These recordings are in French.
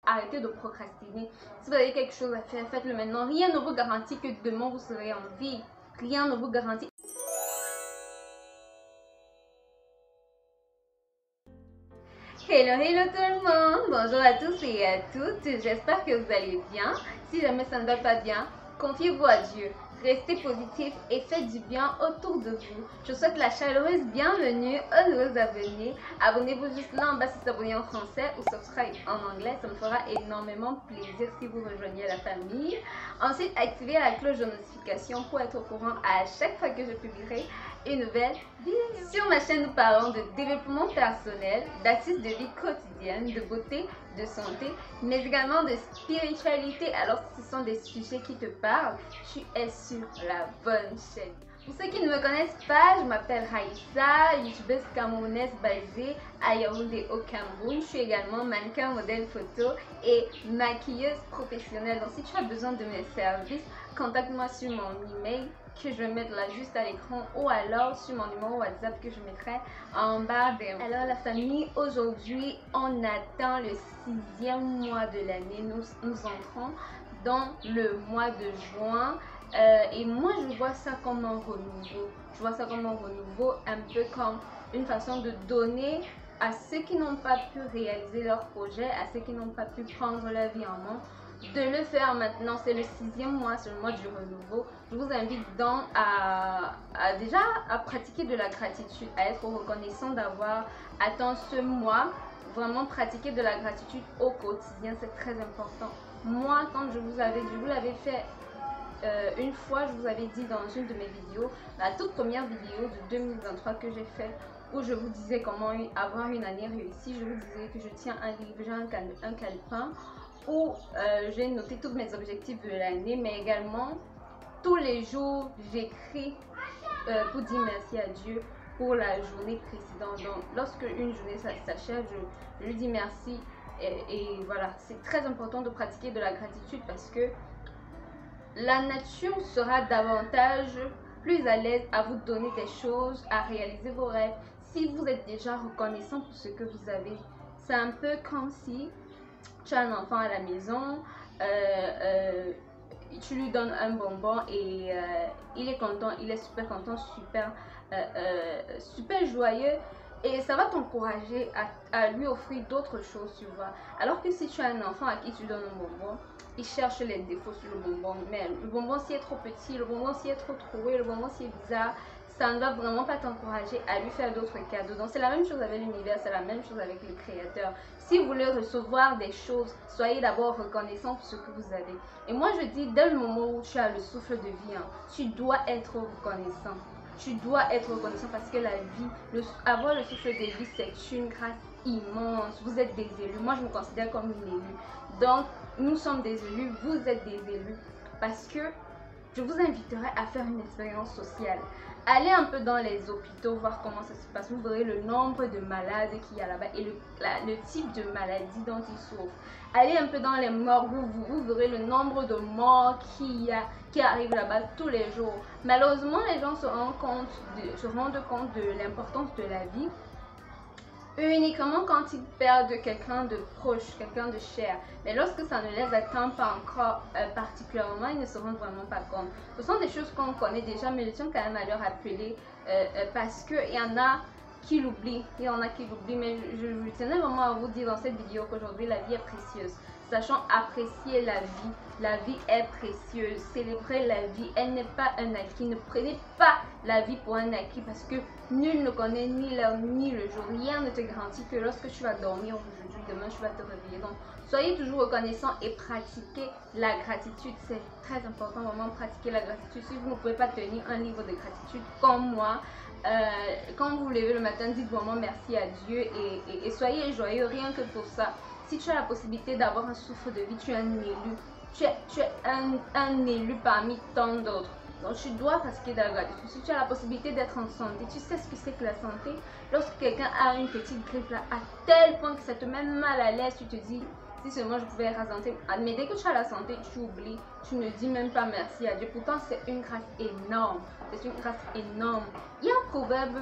arrêtez de procrastiner. Si vous avez quelque chose à faire, faites-le maintenant. Rien ne vous garantit que demain vous serez en vie. Rien ne vous garantit. Hello, hello tout le monde! Bonjour à tous et à toutes. J'espère que vous allez bien. Si jamais ça ne va pas bien, confiez-vous à Dieu. Restez positif et faites du bien autour de vous. Je vous souhaite la chaleureuse bienvenue aux nouveaux abonnés. Abonnez-vous juste là en bas si vous abonnez en français ou subscribe en anglais. Ça me fera énormément plaisir si vous rejoignez la famille. Ensuite, activez la cloche de notification pour être au courant à chaque fois que je publierai une nouvelle vidéo. Sur ma chaîne, nous parlons de développement personnel, d'astuces de vie quotidienne, de beauté, de santé, mais également de spiritualité. Alors, si ce sont des sujets qui te parlent, tu es sur la bonne chaîne. Pour ceux qui ne me connaissent pas, je m'appelle Raïssa, youtubeuse camerounaise basée à Yaoundé au Cameroun. Je suis également mannequin, modèle photo et maquilleuse professionnelle. Donc si tu as besoin de mes services, contacte-moi sur mon email que je vais mettre là juste à l'écran ou alors sur mon numéro WhatsApp que je mettrai en barre d'infos. Alors la famille, aujourd'hui on attend le 6e mois de l'année. Nous entrons dans le mois de juin. Et moi je vois ça comme un renouveau. Je vois ça comme un renouveau, un peu comme une façon de donner à ceux qui n'ont pas pu réaliser leur projet, à ceux qui n'ont pas pu prendre leur vie en main, de le faire maintenant. C'est le 6e mois, c'est le mois du renouveau. Je vous invite donc déjà à pratiquer de la gratitude, à être reconnaissant d'avoir atteint ce mois. Vraiment pratiquer de la gratitude au quotidien, c'est très important. Moi, quand je vous l'avais fait une fois, je vous avais dit dans une de mes vidéos, la toute première vidéo de 2023 que j'ai fait, où je vous disais comment avoir une année réussie. Je vous disais que je tiens un livre, j'ai un calepin où j'ai noté tous mes objectifs de l'année, mais également tous les jours j'écris pour dire merci à Dieu pour la journée précédente. Donc lorsque une journée s'achève, je lui dis merci et voilà, c'est très important de pratiquer de la gratitude parce que la nature sera davantage plus à l'aise à vous donner des choses, à réaliser vos rêves, si vous êtes déjà reconnaissant pour ce que vous avez. C'est un peu comme si tu as un enfant à la maison, tu lui donnes un bonbon et il est content, il est super content, super joyeux. Et ça va t'encourager à lui offrir d'autres choses, tu vois. Alors que si tu as un enfant à qui tu donnes un bonbon, il cherche les défauts sur le bonbon. Mais le bonbon s'il est trop petit, le bonbon s'il est trop troué, le bonbon s'il est bizarre, ça ne va vraiment pas t'encourager à lui faire d'autres cadeaux. Donc c'est la même chose avec l'univers, c'est la même chose avec le Créateur. Si vous voulez recevoir des choses, soyez d'abord reconnaissant pour ce que vous avez. Et moi je dis, dès le moment où tu as le souffle de vie, tu dois être reconnaissant. Tu dois être reconnaissant parce que la vie, avoir le souffle de vie, c'est une grâce immense. Vous êtes des élus. Moi, je me considère comme une élue. Donc, nous sommes des élus, vous êtes des élus. Parce que je vous inviterai à faire une expérience sociale. Allez un peu dans les hôpitaux, voir comment ça se passe. Vous verrez le nombre de malades qu'il y a là-bas et le type de maladie dont ils souffrent. Allez un peu dans les morgues, vous verrez le nombre de morts qui arrivent là-bas tous les jours. Malheureusement, les gens se rendent compte de l'importance de la vie uniquement quand ils perdent quelqu'un de proche, quelqu'un de cher. Mais lorsque ça ne les atteint pas encore particulièrement, ils ne se rendent vraiment pas compte. Ce sont des choses qu'on connaît déjà, mais je tiens quand même à leur rappeler parce qu'il y en a qui l'oublient. Il y en a qui l'oublient, mais je tenais vraiment à vous dire dans cette vidéo qu'aujourd'hui, la vie est précieuse. Sachant apprécier la vie. La vie est précieuse. Célébrez la vie. Elle n'est pas un acquis. Ne prenez pas la vie pour un acquis parce que nul ne connaît ni l'heure ni le jour. Rien ne te garantit que lorsque tu vas dormir aujourd'hui, demain tu vas te réveiller. Donc, soyez toujours reconnaissant et pratiquez la gratitude. C'est très important, vraiment pratiquer la gratitude. Si vous ne pouvez pas tenir un livre de gratitude comme moi, quand vous vous levez le matin, dites vraiment merci à Dieu et soyez joyeux rien que pour ça. Si tu as la possibilité d'avoir un souffle de vie, tu es un élu. Tu es un élu parmi tant d'autres. Donc tu dois pratiquer de la gratitude. Si tu as la possibilité d'être en santé, tu sais ce que c'est que la santé. Lorsque quelqu'un a une petite grippe là, à tel point que ça te met mal à l'aise, tu te dis, si seulement je pouvais être en santé. Mais dès que tu as la santé, tu oublies, tu ne dis même pas merci à Dieu. Pourtant, c'est une grâce énorme. c'est une grâce énorme. Il y a un proverbe,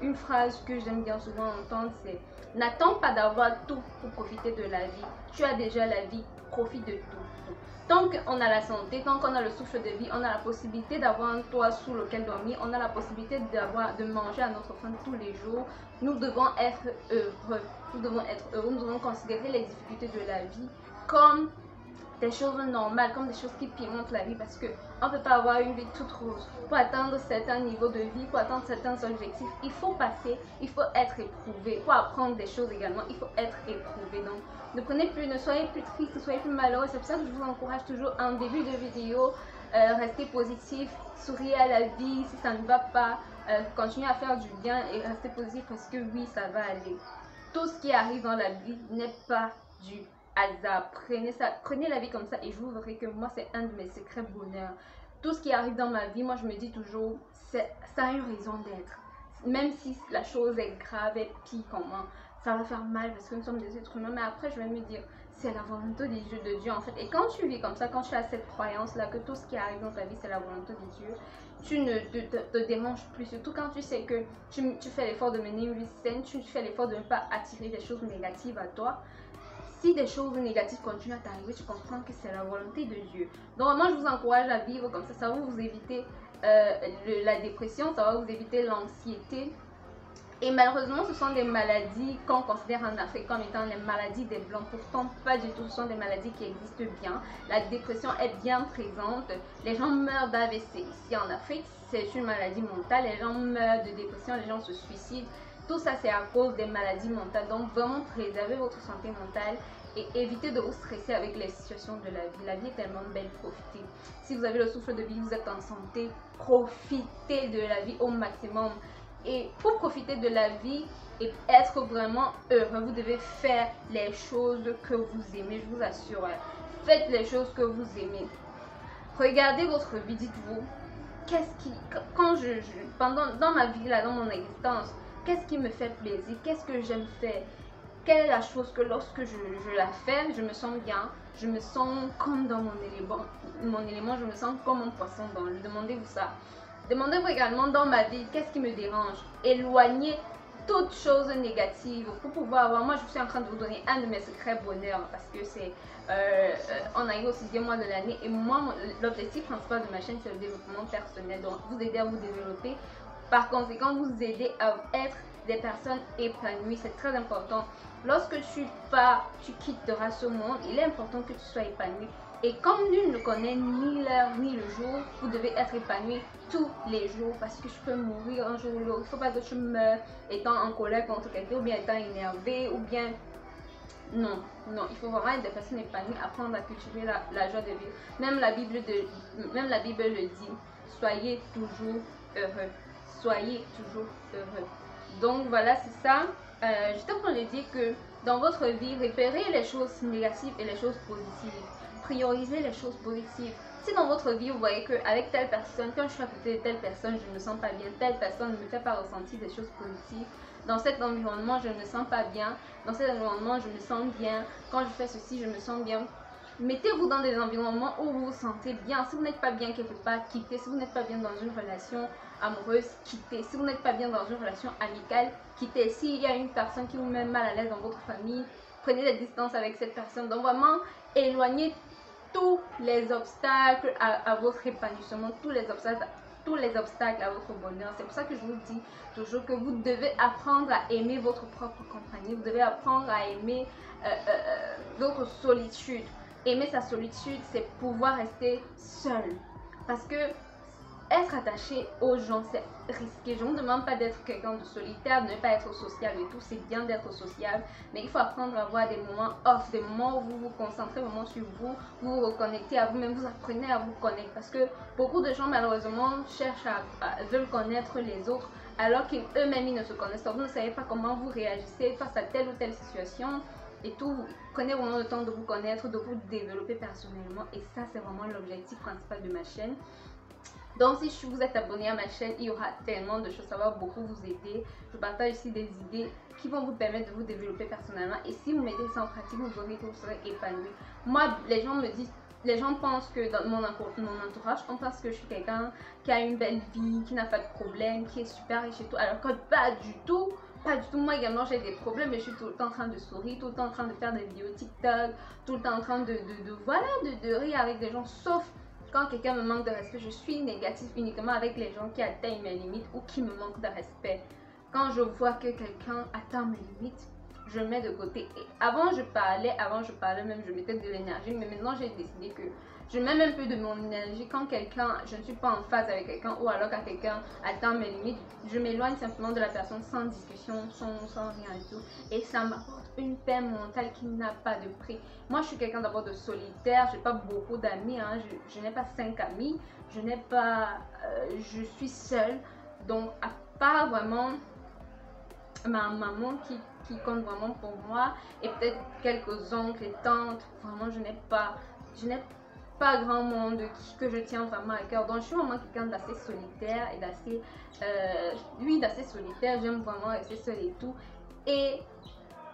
une phrase que j'aime bien souvent entendre, c'est n'attends pas d'avoir tout pour profiter de la vie. Tu as déjà la vie, profite de tout. Tant qu'on a la santé, tant qu'on a le souffle de vie, on a la possibilité d'avoir un toit sous lequel dormir, on a la possibilité de manger à notre faim tous les jours. Nous devons être heureux. Nous devons être heureux. Nous devons considérer les difficultés de la vie comme des choses normales, comme des choses qui pimentent la vie, parce qu'on ne peut pas avoir une vie toute rose. Pour atteindre certains niveaux de vie, pour atteindre certains objectifs, il faut passer, il faut être éprouvé. Pour apprendre des choses également, il faut être éprouvé. Donc, ne soyez plus triste, ne soyez plus malheureux. C'est pour ça que je vous encourage toujours en début de vidéo, restez positif, souriez à la vie. Si ça ne va pas, continuez à faire du bien et restez positif parce que oui, ça va aller. Tout ce qui arrive dans la vie n'est pas du hasard. Prenez la vie comme ça et je vous verrai que moi c'est un de mes secrets bonheur. Tout ce qui arrive dans ma vie, moi je me dis toujours, ça a une raison d'être. Même si la chose est grave et pire comment, ça va faire mal parce que nous sommes des êtres humains, mais après je vais me dire, c'est la volonté de Dieu en fait. Et quand tu vis comme ça, quand tu as cette croyance là que tout ce qui arrive dans ta vie c'est la volonté de Dieu, tu ne te déranges plus, surtout quand tu sais que tu fais l'effort de mener une vie saine, tu fais l'effort de ne pas attirer des choses négatives à toi. Si des choses négatives continuent à t'arriver, tu comprends que c'est la volonté de Dieu. Donc moi je vous encourage à vivre comme ça, ça va vous éviter la dépression, ça va vous éviter l'anxiété. Et malheureusement, ce sont des maladies qu'on considère en Afrique comme étant les maladies des blancs. Pourtant, pas du tout. Ce sont des maladies qui existent bien. La dépression est bien présente. Les gens meurent d'AVC ici en Afrique. C'est une maladie mentale. Les gens meurent de dépression, les gens se suicident. Tout ça, c'est à cause des maladies mentales. Donc, vraiment, préservez votre santé mentale et évitez de vous stresser avec les situations de la vie. La vie est tellement belle, profitez. Si vous avez le souffle de vie, vous êtes en santé, profitez de la vie au maximum. Et pour profiter de la vie et être vraiment heureux, vous devez faire les choses que vous aimez, je vous assure. Faites les choses que vous aimez. Regardez votre vie, dites-vous, dans ma vie, là, dans mon existence, qu'est-ce qui me fait plaisir? Qu'est-ce que j'aime faire? Quelle est la chose que lorsque je la fais, je me sens bien, je me sens comme dans mon élément, je me sens comme un poisson dans l'eau. Demandez-vous ça. Demandez-vous également dans ma vie, qu'est-ce qui me dérange? Éloignez toute chose négative pour pouvoir avoir. Moi, je suis en train de vous donner un de mes secrets bonheur parce que c'est on arrive au 6e mois de l'année et moi, l'objectif principal de ma chaîne, c'est le développement personnel. Donc, vous aider à vous développer. Par conséquent, vous aider à être des personnes épanouies. C'est très important. Lorsque tu pars, tu quitteras ce monde, il est important que tu sois épanoui. Et comme nul ne connaît ni l'heure ni le jour, vous devez être épanoui tous les jours parce que tu peux mourir un jour ou l'autre. Il ne faut pas que tu meurs étant en colère contre quelqu'un ou bien étant énervé ou bien... Non, il faut vraiment être des personnes épanouies, apprendre à cultiver la joie de vivre. Même la Bible le dit, soyez toujours heureux. Soyez toujours heureux. Donc voilà, c'est ça. J'étais en train de dire que dans votre vie, repérez les choses négatives et les choses positives. Priorisez les choses positives. Si dans votre vie, vous voyez qu'avec telle personne, quand je suis à côté de telle personne, je ne me sens pas bien, telle personne ne me fait pas ressentir des choses positives, dans cet environnement, je ne me sens pas bien, dans cet environnement, je me sens bien, quand je fais ceci, je me sens bien. Mettez-vous dans des environnements où vous vous sentez bien. Si vous n'êtes pas bien quelque part, quittez. Si vous n'êtes pas bien dans une relation amoureuse, quittez. Si vous n'êtes pas bien dans une relation amicale, quittez. S'il y a une personne qui vous met mal à l'aise dans votre famille, prenez des distances avec cette personne. Donc vraiment, éloignez tous les obstacles à votre épanouissement, tous les obstacles à votre bonheur. C'est pour ça que je vous dis toujours que vous devez apprendre à aimer votre propre compagnie. Vous devez apprendre à aimer votre solitude. Aimer sa solitude, c'est pouvoir rester seul. Parce que être attaché aux gens, c'est risqué. Je ne vous demande pas d'être quelqu'un de solitaire, de ne pas être sociable et tout. C'est bien d'être sociable, mais il faut apprendre à avoir des moments off, des moments où vous vous concentrez vraiment sur vous, vous vous reconnectez à vous-même, vous apprenez à vous connaître. Parce que beaucoup de gens, malheureusement, cherchent veulent connaître les autres, alors qu'eux-mêmes, ils ne se connaissent pas. Vous ne savez pas comment vous réagissez face à telle ou telle situation. Et tout, prenez vraiment le temps de vous connaître, de vous développer personnellement. Et ça, c'est vraiment l'objectif principal de ma chaîne. Donc, si vous êtes abonné à ma chaîne, il y aura tellement de choses, ça va beaucoup vous aider. Je partage ici des idées qui vont vous permettre de vous développer personnellement. Et si vous mettez ça en pratique, vous verrez que vous serez épanoui. Moi, les gens me disent les gens pensent que dans mon entourage, on pense que je suis quelqu'un qui a une belle vie, qui n'a pas de problème, qui est super riche et tout, alors que pas du tout. Pas du tout, moi également j'ai des problèmes, mais je suis tout le temps en train de sourire, tout le temps en train de faire des vidéos TikTok, tout le temps en train de rire avec des gens, sauf quand quelqu'un me manque de respect. Je suis négative uniquement avec les gens qui atteignent mes limites ou qui me manquent de respect. Quand je vois que quelqu'un atteint mes limites, je mets de côté. Et avant je parlais même, je mettais de l'énergie, mais maintenant j'ai décidé que je mets un peu de mon énergie quand je ne suis pas en phase avec quelqu'un ou alors quand quelqu'un atteint mes limites, je m'éloigne simplement de la personne sans discussion, sans rien et tout. Et ça m'apporte une paix mentale qui n'a pas de prix. Moi, je suis quelqu'un d'abord de solitaire, j'ai pas beaucoup d'amis, hein. Je n'ai pas 5 amis, je suis seule. Donc, à part vraiment ma maman qui compte vraiment pour moi et peut-être quelques oncles et tantes, vraiment, je n'ai pas grand monde que je tiens vraiment à cœur. Donc je suis vraiment quelqu'un d'assez solitaire et d'assez solitaire. J'aime vraiment rester seule et tout. Et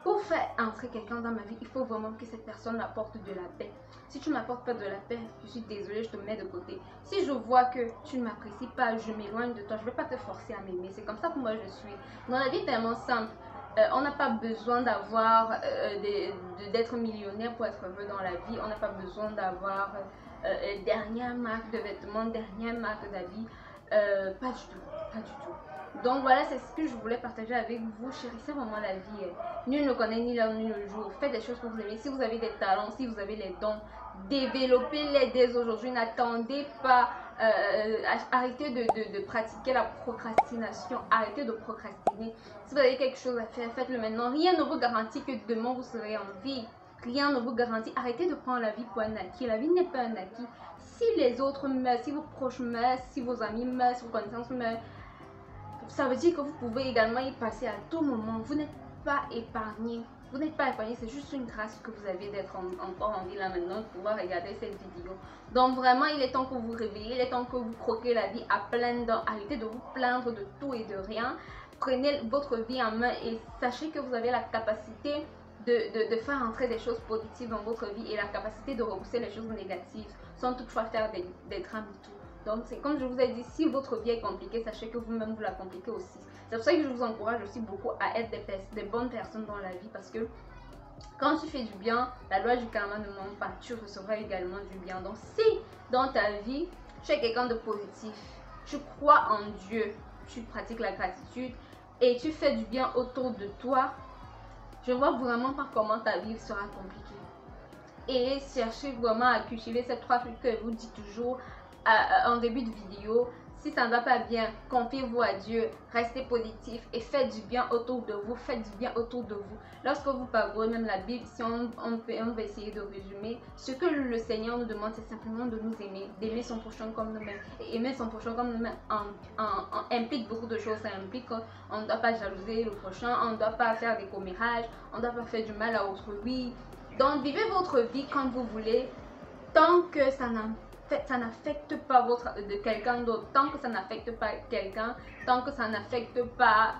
pour faire entrer quelqu'un dans ma vie, il faut vraiment que cette personne m'apporte de la paix. Si tu ne m'apportes pas de la paix, je suis désolée, je te mets de côté. Si je vois que tu ne m'apprécies pas, je m'éloigne de toi. Je ne vais pas te forcer à m'aimer. C'est comme ça que moi je suis. Dans la vie est tellement simple. On n'a pas besoin d'être millionnaire pour être heureux dans la vie. On n'a pas besoin d'avoir dernière marque de vêtements, dernière marque d'habits. Pas du tout, pas du tout. Donc voilà, c'est ce que je voulais partager avec vous. Chérissez vraiment la vie. Nul ne connaît ni l'heure ni le jour. Faites des choses que vous aimez. Si vous avez des talents, si vous avez les dons, développez-les dès aujourd'hui. N'attendez pas. Arrêtez de pratiquer la procrastination. Arrêtez de procrastiner. Si vous avez quelque chose à faire, faites-le maintenant. Rien ne vous garantit que demain vous serez en vie. Rien ne vous garantit. Arrêtez de prendre la vie pour un acquis. La vie n'est pas un acquis. Si les autres meurent, si vos proches meurent, si vos amis meurent, si vos connaissances meurent, ça veut dire que vous pouvez également y passer à tout moment. Vous n'êtes pas épargné. Vous n'êtes pas épargné, c'est juste une grâce que vous avez d'être encore en vie là maintenant, de pouvoir regarder cette vidéo. Donc vraiment, il est temps que vous vous réveillez, il est temps que vous croquez la vie à pleines dents. Arrêtez de vous plaindre de tout et de rien. Prenez votre vie en main et sachez que vous avez la capacité de faire entrer des choses positives dans votre vie et la capacité de repousser les choses négatives sans toutefois faire des drames et tout. Donc c'est comme je vous ai dit, si votre vie est compliquée, sachez que vous-même vous la compliquez aussi. C'est pour ça que je vous encourage aussi beaucoup à être des bonnes personnes dans la vie, parce que quand tu fais du bien, la loi du karma ne ment pas, tu recevras également du bien. Donc si dans ta vie, tu es quelqu'un de positif, tu crois en Dieu, tu pratiques la gratitude et tu fais du bien autour de toi, je ne vois vraiment pas comment ta vie sera compliquée. Et cherchez vraiment à cultiver ces 3 trucs que je vous dis toujours en début de vidéo. Si ça ne va pas bien, confiez-vous à Dieu, restez positif et faites du bien autour de vous, faites du bien autour de vous. Lorsque vous parcourez même la Bible, si on va essayer de résumer, ce que le Seigneur nous demande, c'est simplement de nous aimer, d'aimer son prochain comme nous-mêmes. Et aimer son prochain comme nous-mêmes implique beaucoup de choses. Ça implique qu'on ne doit pas jalouser le prochain, on ne doit pas faire des commérages, on ne doit pas faire du mal à autrui. Donc vivez votre vie comme vous voulez, tant que ça n'affecte pas de quelqu'un d'autre, tant que ça n'affecte pas quelqu'un, tant que ça n'affecte pas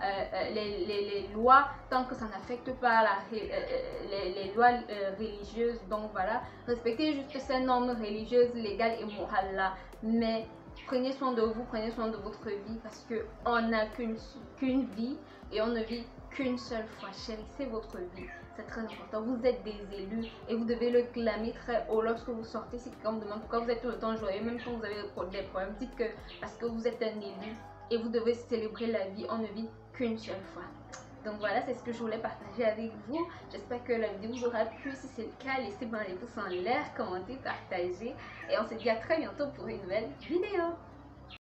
les lois, tant que ça n'affecte pas les lois religieuses. Donc voilà, respectez juste ces normes religieuses, légales et morales là, mais prenez soin de vous, prenez soin de votre vie, parce qu'on n'a qu'une vie et on ne vit qu'une seule fois. Chérissez votre vie, c'est très important. Vous êtes des élus et vous devez le clamer très haut lorsque vous sortez. Si quelqu'un vous demande pourquoi vous êtes tout le temps joyeux, même quand vous avez des problèmes, dites que parce que vous êtes un élu et vous devez célébrer la vie. On ne vit qu'une seule fois. Donc voilà, c'est ce que je voulais partager avec vous. J'espère que la vidéo vous aura plu. Si c'est le cas, laissez-moi les pouces en l'air, commentez, partagez. Et on se dit à très bientôt pour une nouvelle vidéo.